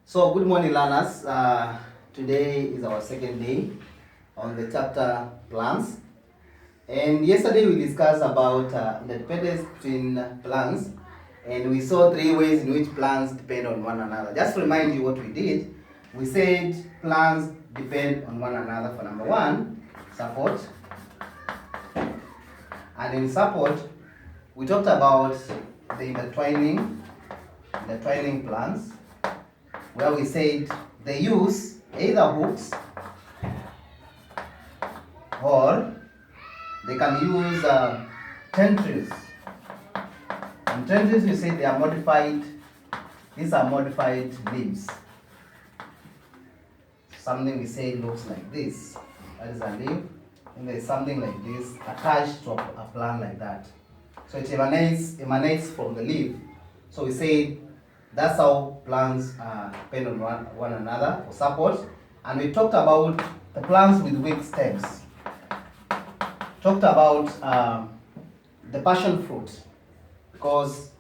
So, good morning, learners. Today is our second day on the chapter plants. And yesterday we discussed about the dependence between plants, and we saw three ways in which plants depend on one another. Just to remind you what we did, we said plants depend on one another for number one, support. And in support, we talked about the intertwining plants, where we said they use either hooks or they can use tendrils. And tendrils, we say they are modified, these are modified leaves. Something we say looks like this, that is a leaf, and there is something like this attached to a plant like that. So it emanates from the leaf. So we say that's how plants depend on one another for support. And we talked about the plants with weak stems. Talked about the passion fruit. Because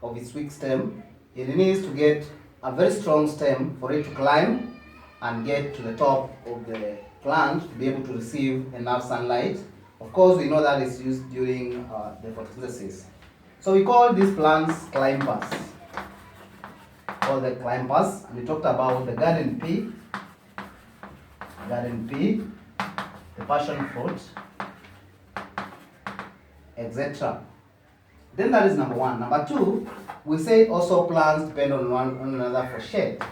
of its weak stem, it needs to get a very strong stem for it to climb and get to the top of the plant to be able to receive enough sunlight. Of course, we know that it's used during the photosynthesis. So we call these plants climbers. All the climbers, and we talked about the garden pea, the passion fruit, etc. Then that is number one. Number two, we say also plants depend on one another for shade.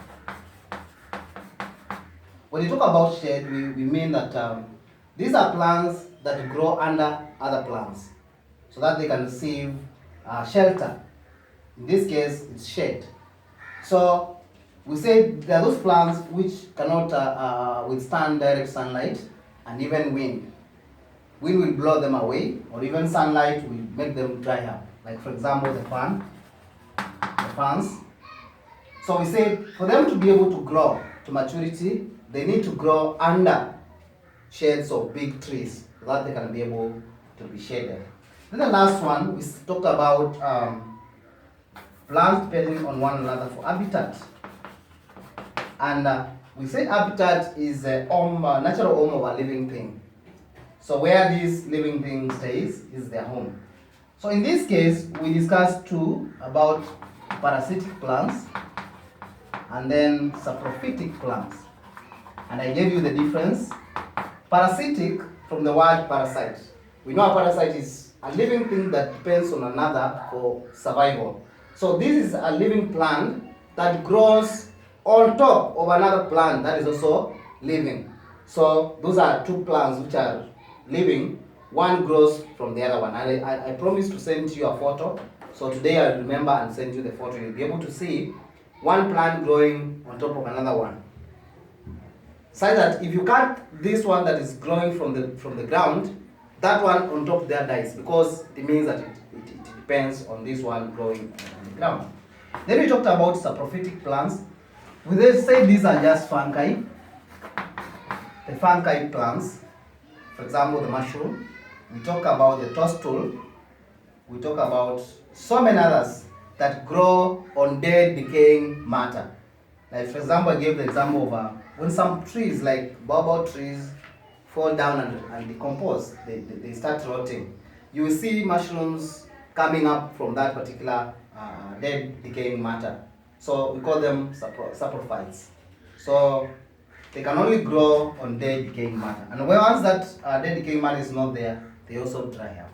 When you talk about shade, we mean that these are plants that grow under other plants so that they can receive shelter. In this case, it's shade. So we say there are those plants which cannot withstand direct sunlight and even wind. Wind will blow them away, or even sunlight will make them dry up. Like for example, the ferns. So we say for them to be able to grow to maturity, they need to grow under shades of big trees so that they can be able to be shaded. Then the last one, we talked about plants depending on one another for habitat. And we say habitat is a natural home of a living thing. So where this living thing stays is their home. So in this case, we discussed two about parasitic plants and then saprophytic plants. And I gave you the difference. Parasitic, from the word parasite. We know a parasite is a living thing that depends on another for survival. So this is a living plant that grows on top of another plant that is also living. So those are two plants which are living. One grows from the other one. And I promised to send you a photo. So today I'll remember and send you the photo. You'll be able to see one plant growing on top of another one. So that if you cut this one that is growing from the ground, that one on top there dies, because it means that it depends on this one growing on the ground. Then we talked about saprophytic plants. We then say these are just fungi. The fungi plants, for example, the mushroom. We talk about the toadstool. We talk about so many others that grow on dead, decaying matter. Like for example, I gave the example of when some trees like baobab trees fall down and decompose, they start rotting. You will see mushrooms coming up from that particular dead, decaying matter. So we call them saprophytes. So they can only grow on dead, decaying matter. And once that dead, decaying matter is not there, they also dry up.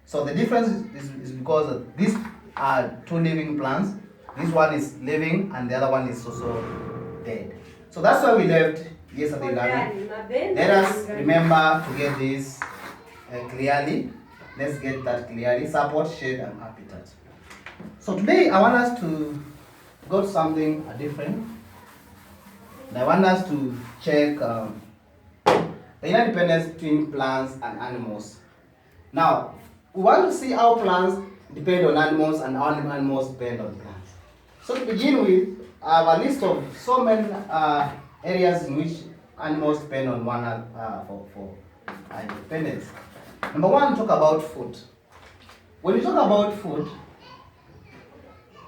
So the difference is because these are two living plants. This one is living and the other one is also dead. So that's why we left yesterday learning. Let us remember to get this clearly. Let's get that clearly. Support, shade, and habitat. So today I want us to go to something different. And I want us to check the interdependence between plants and animals. Now, we want to see how plants depend on animals and how animals depend on plants. So to begin with, I have a list of so many areas in which animals depend on one another for independence. Number one, talk about food. When you talk about food,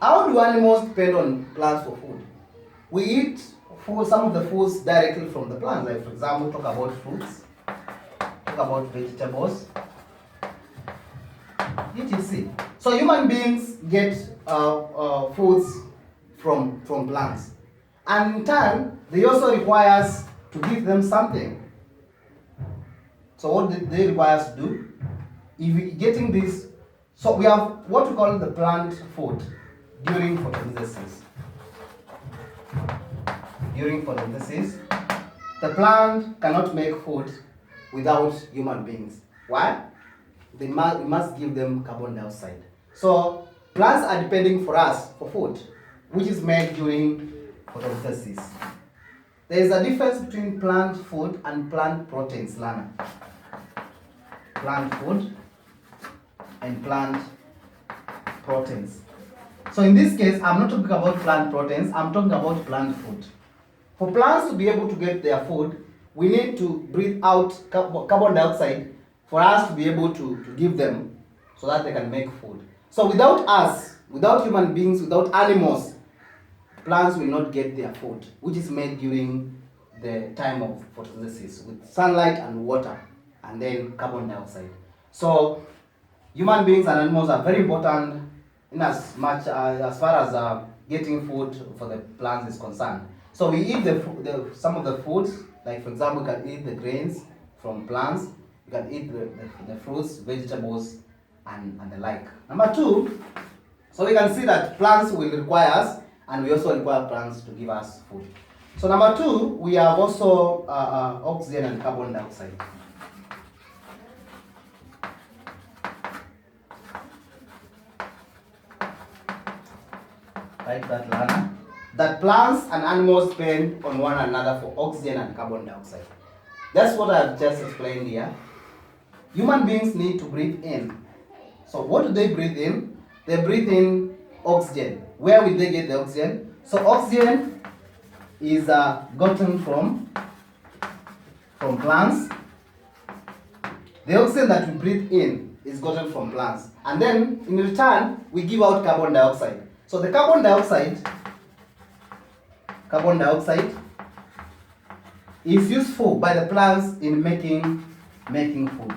how do animals depend on plants for food? we eat some of the foods directly from the plants. Like for example, talk about fruits, talk about vegetables, etc. So human beings get foods from plants, and in turn, they also require us to give them something. So what they require us to do? If we getting this, so we have what we call the plant food during photosynthesis. During photosynthesis, the plant cannot make food without human beings. Why? We must give them carbon dioxide. So plants are depending for us for food, which is made during photosynthesis. There is a difference between plant food and plant proteins, Lana. Plant food and plant proteins. So in this case, I'm not talking about plant proteins, I'm talking about plant food. For plants to be able to get their food, we need to breathe out carbon dioxide for us to be able to give them so that they can make food. So without us, without human beings, without animals, plants will not get their food, which is made during the time of photosynthesis with sunlight and water and then carbon dioxide. So human beings and animals are very important in as much as far as getting food for the plants is concerned. So we eat some of the foods, like for example, we can eat the grains from plants, we can eat the fruits, vegetables, and the like. Number two, so we can see that plants will require us, and we also require plants to give us food. So number two, we have also oxygen and carbon dioxide. Like that, Lana. That plants and animals depend on one another for oxygen and carbon dioxide. That's what I've just explained here. Human beings need to breathe in. So what do they breathe in? They breathe in oxygen. Where will they get the oxygen? So oxygen is gotten from plants. The oxygen that we breathe in is gotten from plants. And then in return, we give out carbon dioxide. So the carbon dioxide is useful by the plants in making food.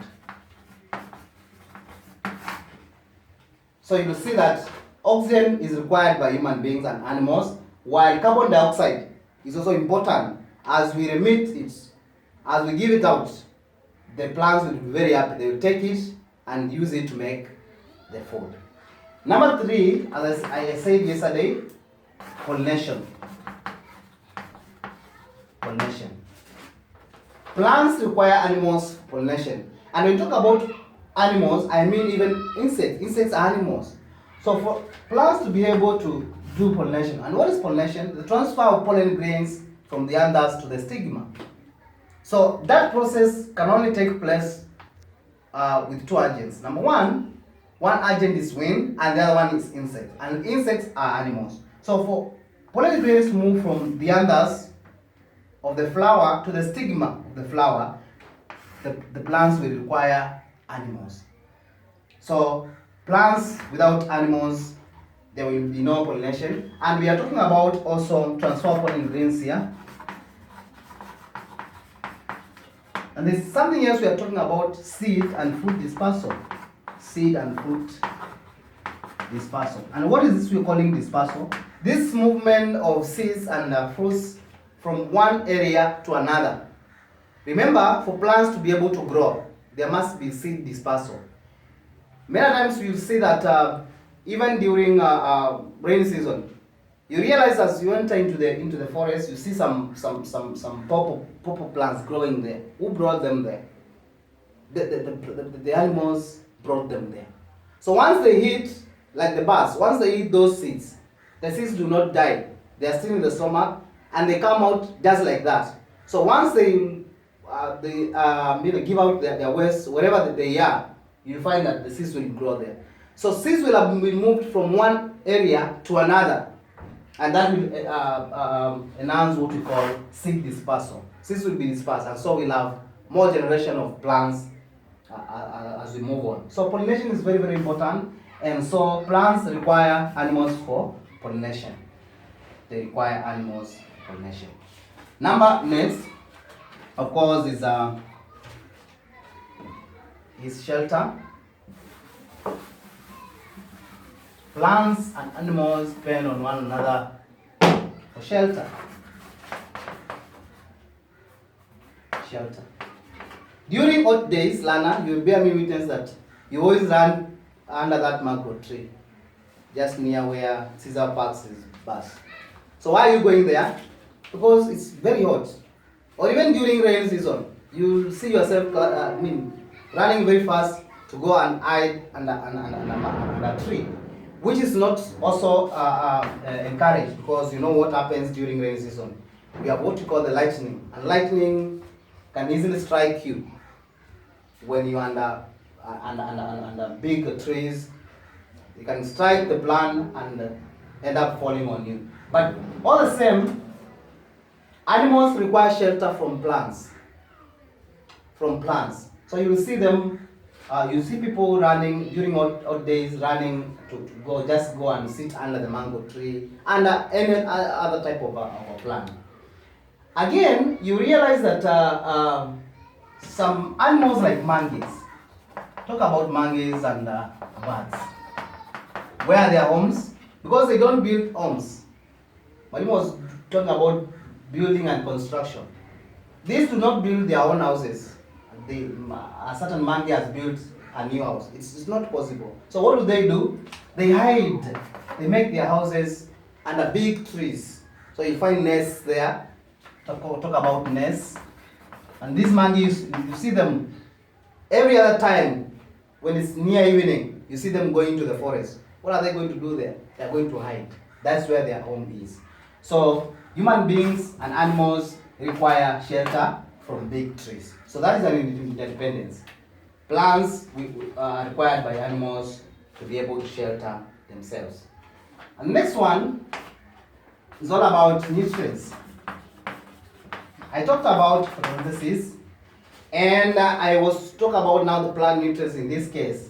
So you will see that oxygen is required by human beings and animals, while carbon dioxide is also important. As we remit it, as we give it out, the plants will be very happy. They will take it and use it to make the food. Number three, as I said yesterday, pollination. Pollination. Plants require animals for pollination. And when we talk about animals, I mean even insects. Insects are animals. So for plants to be able to do pollination, and what is pollination? The transfer of pollen grains from the anthers to the stigma. So that process can only take place with two agents. Number one agent is wind and the other one is insect. And insects are animals. So for pollen grains to move from the anthers of the flower to the stigma of the flower, the plants will require animals. So plants without animals, there will be no pollination. And we are talking about also transfer of pollen grains here. And there's something else we are talking about, seed and fruit dispersal. Seed and fruit dispersal. And what is this we're calling dispersal? This movement of seeds and fruits from one area to another. Remember, for plants to be able to grow, there must be seed dispersal. Many times you see that even during rainy season, you realize as you enter into the forest, you see some purple plants growing there. Who brought them there? The animals brought them there. So once they hit, like the birds, once they eat those seeds, the seeds do not die. They are still in the stomach, and they come out just like that. So once they give out their waste wherever they are, you find that the seeds will grow there. So seeds will have been moved from one area to another, and that will enhance what we call seed dispersal. Seeds will be dispersed, and so we'll have more generation of plants as we move on. So pollination is very, very important, and so plants require animals for pollination. they require animals pollination. Number next, of course, is shelter. Plants and animals depend on one another for shelter. Shelter. During hot days, Lana, you will bear me witness that you always run under that mango tree, just near where Caesar Parks is bus. So why are you going there? Because it's very hot. Or even during rain season, you see yourself running very fast to go and hide under a tree, which is not also encouraged, because you know what happens during rain season. We have what you call the lightning, and lightning can easily strike you when you're under big trees. You can strike the plant and end up falling on you. But all the same, animals require shelter from plants. So you will see them. You see people running during hot days, running to go and sit under the mango tree, under any other type of plant. Again, you realize that some animals like monkeys. Talk about monkeys and birds. Where are their homes? Because they don't build homes. But he was talking about building and construction. These do not build their own houses. A certain monkey has built a new house. It's not possible. So what do? They hide. They make their houses under big trees. So you find nests there. Talk about nests. And these monkeys, you see them every other time when it's near evening. You see them going to the forest. What are they going to do there? They're going to hide. That's where their home is. So human beings and animals require shelter from big trees. So that is an interdependence. Plants are required by animals to be able to shelter themselves. And the next one is all about nutrients. I talked about photosynthesis, and I was talking about now the plant nutrients in this case.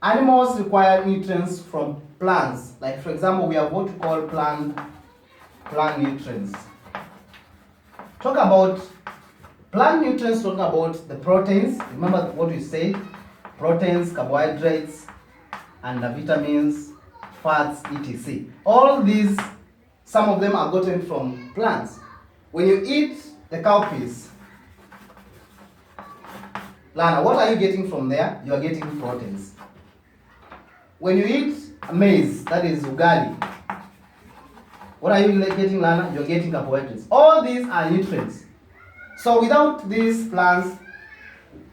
Animals require nutrients from plants. Like for example, we have what we call plant nutrients. Talk about plant nutrients, talk about the proteins. Remember what we said, proteins, carbohydrates, and the vitamins, fats, etc. All these, some of them are gotten from plants. When you eat the cowpeas, Lana, what are you getting from there? You are getting proteins. When you eat maize, that is ugali, what are you getting, Lana? You're getting carbohydrates. All these are nutrients. So without these plants,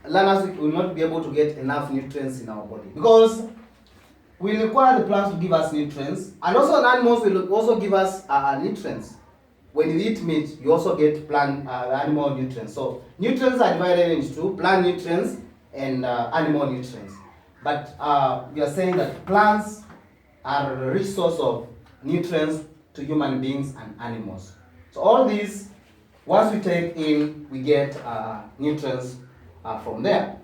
learners will not be able to get enough nutrients in our body, because we require the plants to give us nutrients, and also animals will also give us nutrients. When you eat meat, you also get plant animal nutrients. So nutrients are divided into two: plant nutrients and animal nutrients. But we are saying that plants are a rich source of nutrients to human beings and animals. So all these, once we take in, we get nutrients from there.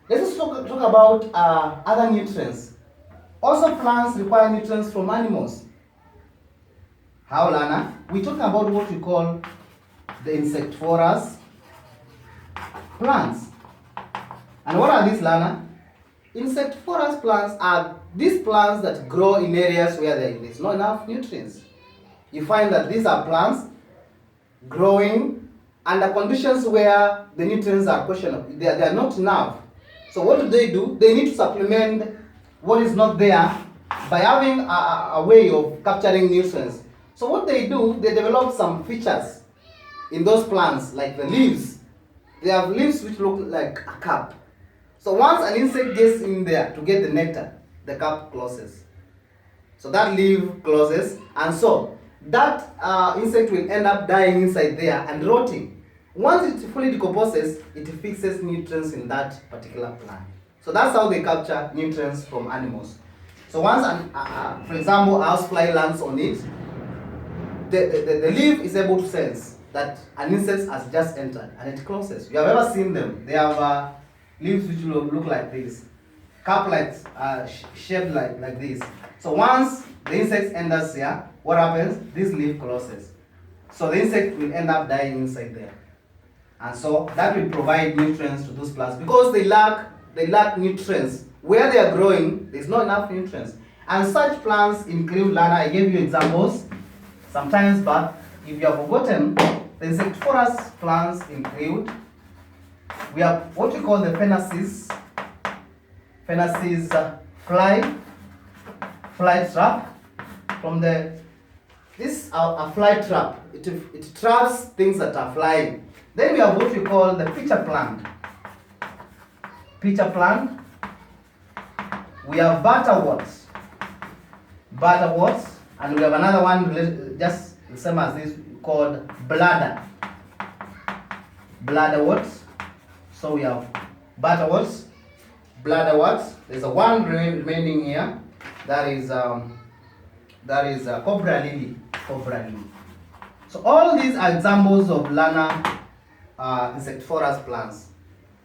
Let us talk about other nutrients. Also, plants require nutrients from animals. How, Lana? We talk about what we call the insectivorous plants. And what are these, Lana? Insectivorous plants are these plants that grow in areas where there is not enough nutrients. You find that these are plants growing under conditions where the nutrients are questionable. They are not enough. So what do? They need to supplement what is not there by having a way of capturing nutrients. So what they do, they develop some features in those plants, like the leaves. They have leaves which look like a cup. So once an insect gets in there to get the nectar, the cup closes. So that leaf closes, and so that insect will end up dying inside there and rotting. Once it fully decomposes, it fixes nutrients in that particular plant. So that's how they capture nutrients from animals. So once, for example, a housefly lands on it, the leaf is able to sense that an insect has just entered, and it closes. You have ever seen them? They have leaves which look like this, cup-like, shaped like this. So once the insect enters here, what happens? This leaf closes. So the insect will end up dying inside there. And so that will provide nutrients to those plants because they lack nutrients. Where they are growing, there's not enough nutrients. And such plants include, Lana, I gave you examples sometimes back. If you have forgotten, the insectivorous plants include, we have what we call the fennaces fly trap. This a fly trap. It traps things that are flying. Then we have what we call the pitcher plant. We have butterworts, and we have another one just the same as this called bladderworts. So we have butterworts, bladderworts. There's a one remaining here. That is cobra lily. So all these are examples of Lana insectivorous plants.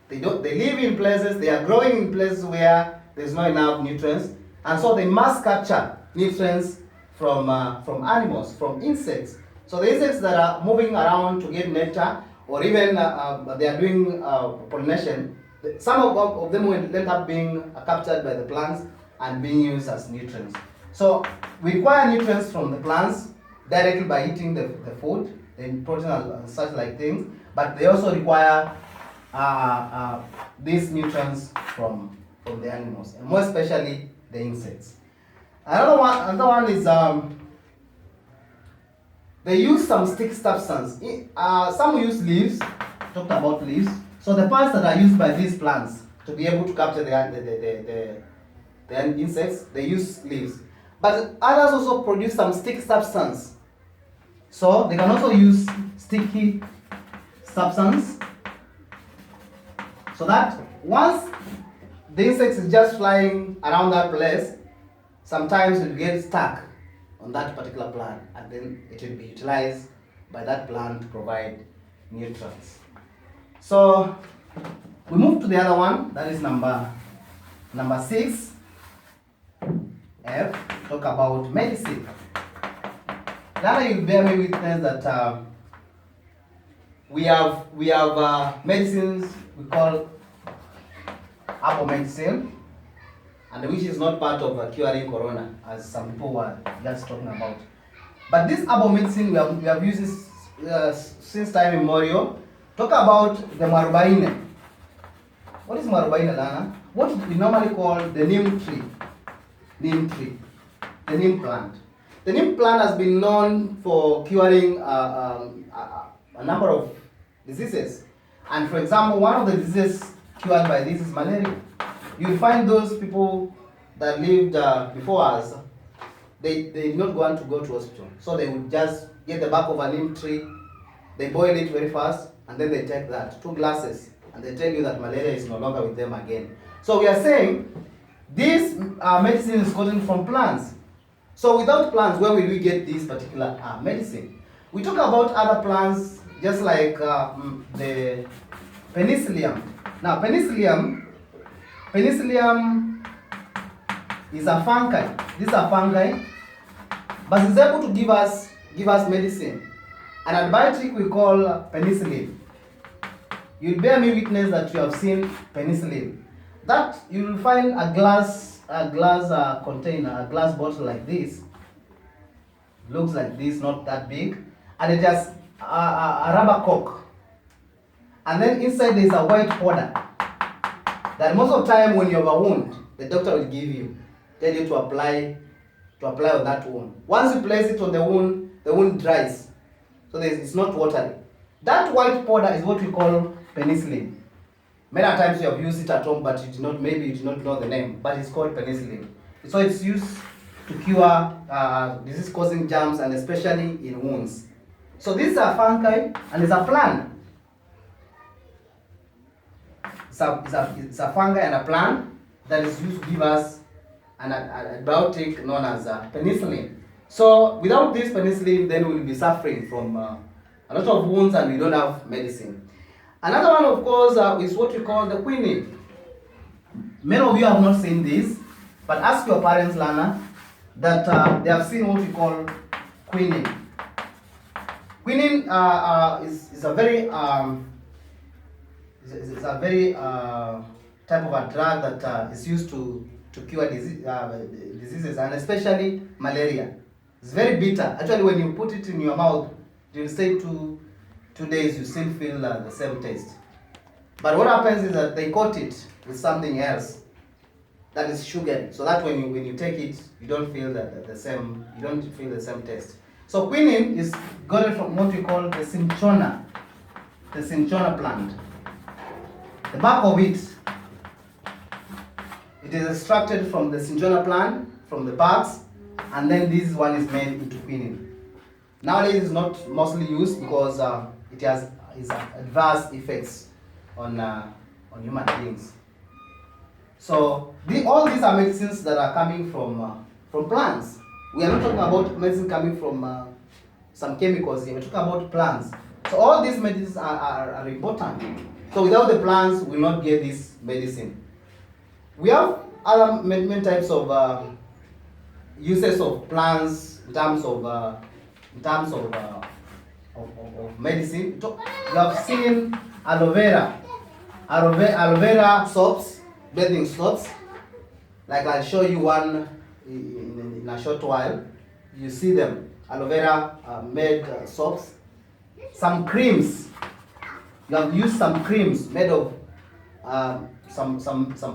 They live in places, they are growing in places where there's not enough nutrients, and so they must capture nutrients from animals, from insects. So the insects that are moving around to get nectar, or even they are doing pollination, some of them will end up being captured by the plants and being used as nutrients. So we require nutrients from the plants directly by eating the food, the protein and such like things, but they also require these nutrients from the animals, and more especially the insects. Another one is they use some stick substance. Some use leaves. Talked about leaves. So the parts that are used by these plants to be able to capture the insects, they use leaves. But others also produce some stick substance. So they can also use sticky substance. So that once the insects is just flying around that place, sometimes it will get stuck on that particular plant, and then it will be utilized by that plant to provide nutrients. So we move to the other one, that is number 6, F, talk about medicine. Now you bear me witness that we have medicines we call herbal medicine, and which is not part of curing corona, as some people were just talking about. But this herbal medicine we have used this since time immemorial. Talk about the marubaine. What is marubaine, Lana? What we normally call the neem tree, the neem plant. The neem plant has been known for curing a number of diseases. And for example, one of the diseases cured by this is malaria. You'll find those people that lived before us, they did not want to go to hospital. So they would just get the bark of a neem tree, they boil it very fast, and then they take that, 2 glasses, and they tell you that malaria is no longer with them again. So we are saying this medicine is gotten from plants. So without plants, where will we get this particular medicine? We talk about other plants, just like the penicillium. Now penicillium is a fungi. These are fungi, but it's able to give us medicine. An antibiotic we call penicillin. You'll bear me witness that you have seen penicillin. That you will find a glass container, a glass bottle like this. Looks like this, not that big, and it has a rubber cork. And then inside there is a white powder that most of the time when you have a wound, the doctor will give you, tell you to apply on that wound. Once you place it on the wound dries, so it's not watery. That white powder is what we call penicillin. Many times you have used it at home, but maybe you did not know the name, but it's called penicillin. So it's used to cure disease-causing germs, and especially in wounds. So these are fungi, and it's a plant. It's a fungi and a plant that is used to give us an antibiotic known as penicillin. So without this penicillin, then we will be suffering from a lot of wounds, and we don't have medicine. Another one, of course, is what we call the quinine. Many of you have not seen this, but ask your parents, Lana, that they have seen what we call quinine. Quinine is a very type of a drug that is used to cure diseases, and especially malaria. It's very bitter. Actually, when you put it in your mouth, it will stay 2 days. You still feel the same taste. But what happens is that they coat it with something else that is sugary, so that when you take it, you don't feel the same. You don't feel the same taste. So quinine is got it from what we call the cinchona plant. The bark of it is extracted from the cinchona plant, from the barks, and then this one is made into quinine. Nowadays it's not mostly used because it has adverse effects on human beings. So all these are medicines that are coming from plants. We are not talking about medicine coming from some chemicals here. We're talking about plants. So all these medicines are important. So without the plants, we will not get this medicine. We have other many types of uses of plants in terms of medicine. We have seen aloe vera soaps, bathing soaps. Like I'll show you one in a short while. You see them, aloe vera made soaps. Some creams. You have used some creams made of some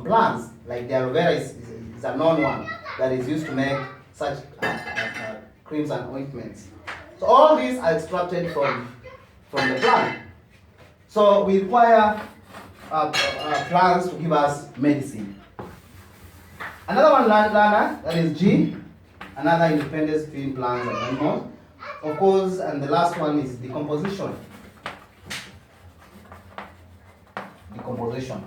plants. Like the aloe vera is a known one that is used to make such creams and ointments. So all these are extracted from the plant. So we require plants to give us medicine. Another one, Lana, that is G. Another independence between plants and animals. Of course, and the last one is decomposition. Decomposition.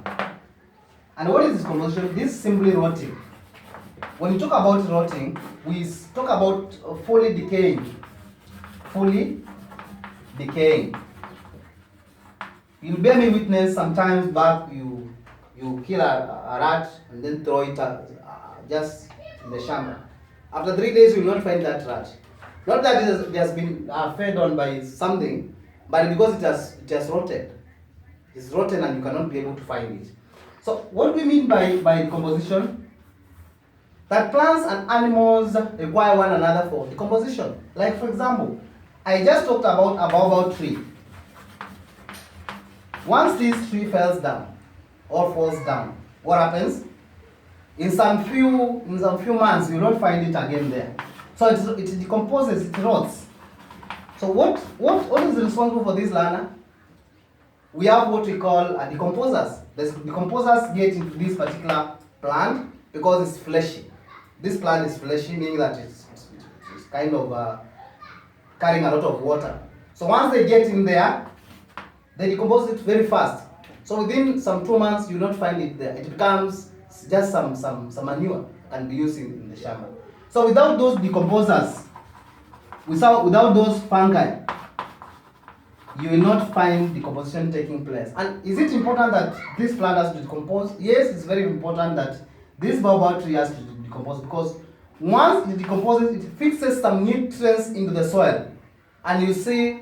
And what is decomposition? This is simply rotting. When you talk about rotting, we talk about fully decaying. Fully decaying. You'll bear me witness, sometimes back you kill a rat and then throw it just in the chamber. After 3 days, you will not find that rat. Not that it has been fed on by something, but because it has rotted. It's rotten and you cannot be able to find it. So what do we mean by decomposition? That plants and animals require one another for decomposition. Like for example, I just talked about a baobab tree. Once this tree falls down or falls down, what happens? In some few months, you will not find it again there. So it decomposes, it rots. So what is responsible for this, Lana? We have what we call decomposers. The decomposers get into this particular plant because it's fleshy. This plant is fleshy, meaning that it's kind of carrying a lot of water. So once they get in there, they decompose it very fast. So within some 2 months, you will not find it there. It becomes just some manure and be used in the chamber. So without those decomposers, without those fungi, you will not find decomposition taking place. And is it important that this plant has to decompose? Yes, it's very important that this baobab tree has to decompose, because once it decomposes, it fixes some nutrients into the soil. And you see,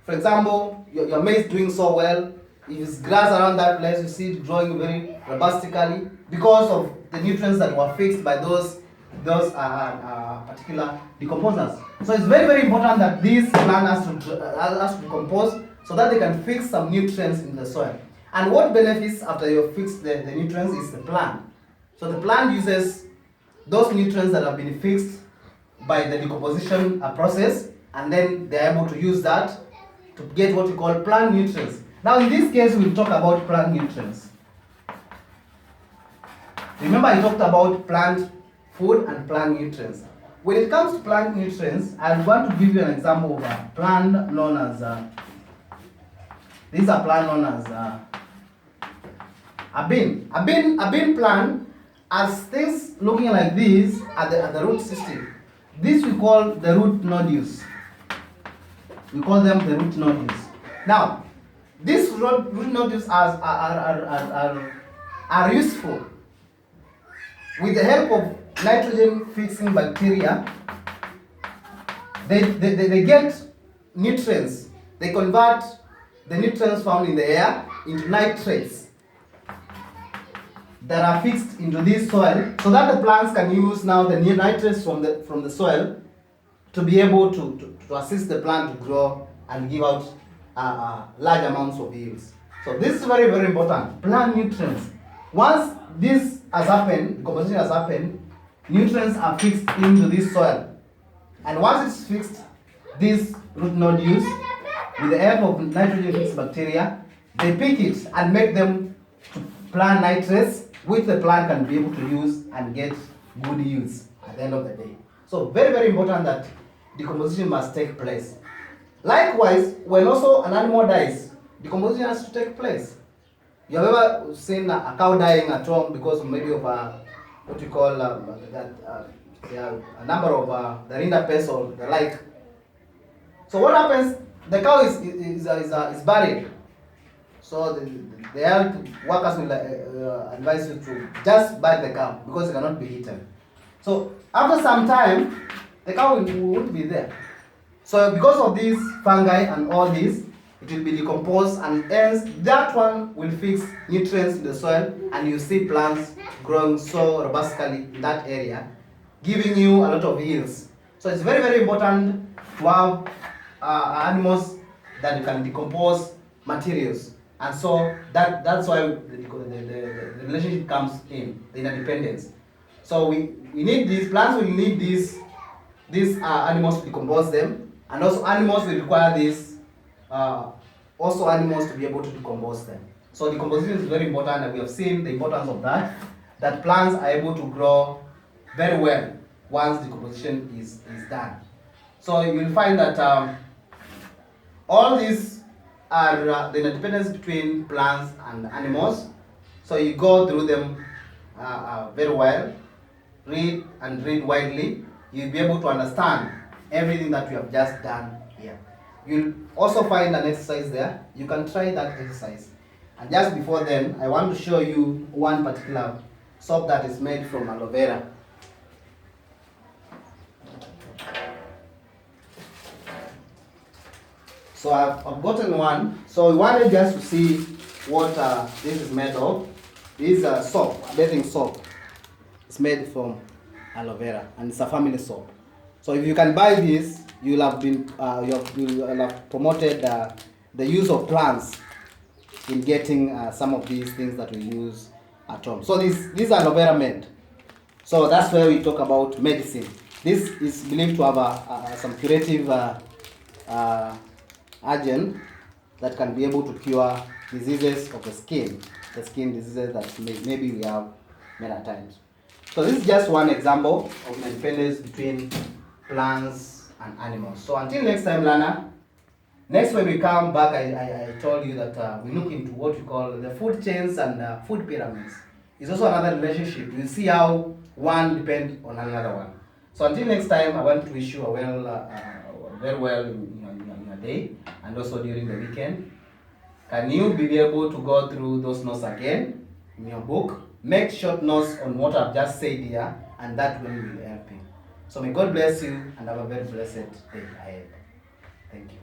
for example, your maize doing so well. If it's grass around that place, you see it growing very robustically because of the nutrients that were fixed by those particular decomposers. So it's very, very important that this plant has to decompose so that they can fix some nutrients in the soil. And what benefits after you fix the nutrients is the plant. So the plant uses those nutrients that have been fixed by the decomposition process, and then they're able to use that to get what we call plant nutrients. Now in this case, we'll talk about plant nutrients. Remember I talked about plant food and plant nutrients. When it comes to plant nutrients, I want to give you an example of a plant known as, this is a plant known as a bean. A bean plant has things looking like this at the root system. This we call the root nodules. We call them the root nodules. Now, these root nodules are useful. With the help of nitrogen fixing bacteria, they get nutrients. They convert the nutrients found in the air into nitrates that are fixed into this soil, so that the plants can use now the new nitrates from the soil to be able to assist the plant to grow and give out large amounts of yields. So this is very, very important. Plant nutrients. Once this has happened, decomposition has happened, nutrients are fixed into this soil. And once it's fixed, these root nodules, with the help of nitrogen-fixed bacteria, they pick it and make them to plant nitrates, which the plant can be able to use and get good yields at the end of the day. So very, very important that decomposition must take place. Likewise, when also an animal dies, decomposition has to take place. You have ever seen a cow dying at home because of maybe of a what you call a number of the rinderpest or the like. So what happens? The cow is buried. So the health workers will advise you to just bury the cow because it cannot be eaten. So after some time, the cow won't be there. So because of these fungi and all this, it will be decomposed, and hence that one will fix nutrients in the soil, and you see plants growing so robustly in that area, giving you a lot of yields. So it's very, very important to have animals that can decompose materials, and so that's why the relationship comes in, the interdependence. So we need these plants will need these animals to decompose them, and also animals will require these also animals to be able to decompose them. So decomposition is very important, and we have seen the importance of that plants are able to grow very well once decomposition is done. So you will find that all these are the interdependence between plants and animals. So you go through them very well, read widely. You'll be able to understand everything that we have just done here. You'll also find an exercise there. You can try that exercise. And just before then, I want to show you one particular soap that is made from aloe vera. So I've gotten one. So we wanted just to see what this is made of. This is a soap, a bathing soap. It's made from aloe vera, and it's a family soap. So if you can buy this, you'll have been you'll have promoted the use of plants in getting some of these things that we use at home. So these are aloe vera made. So that's where we talk about medicine. This is believed to have some curative agent that can be able to cure diseases of the skin diseases that maybe we have many times. So this is just one example of the independence between plants and animals. So until next time, Lana, next when we come back, I told you that we look into what we call the food chains and food pyramids. It's also another relationship. We'll see how one depends on another one. So until next time, I want to wish you very well in your day, and also during the weekend. Can you be able to go through those notes again in your book? Make short notes on what I've just said here, and that will help you. So may God bless you and have a very blessed day ahead. Thank you.